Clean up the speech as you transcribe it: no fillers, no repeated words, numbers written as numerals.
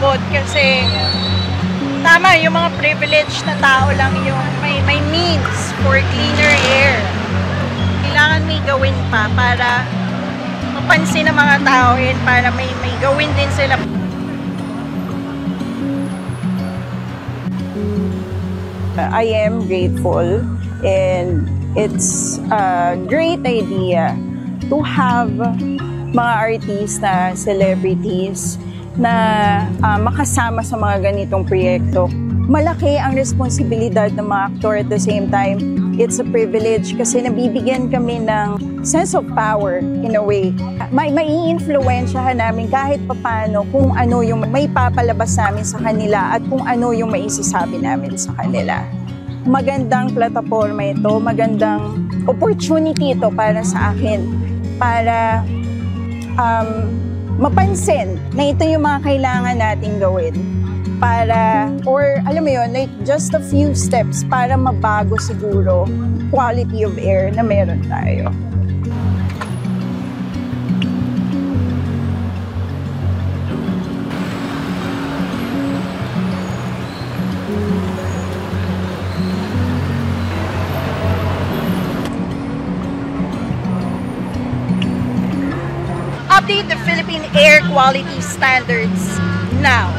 umabot kasi tama, yung mga privileged na tao lang yung may means for cleaner air. Kailangan may gawin pa para mapansin ng mga tao yun, para may gawin din sila. I am grateful, and it's a great idea to have mga artista, celebrities na makasama sa mga ganitong proyekto. Malaki ang responsibilidad ng mga aktor, at the same time, it's a privilege kasi nabibigyan kami ng sense of power in a way. Mai-influensyahan namin kahit papano kung ano yung may papalabas namin sa kanila at kung ano yung maisasabi namin sa kanila. Magandang plataforma ito, magandang opportunity ito para sa akin, para mapansin na ito yung mga kailangan nating gawin para, or alam mo yun, like just a few steps para mabago siguro quality of air na meron tayo. Update the Philippine air quality standards now.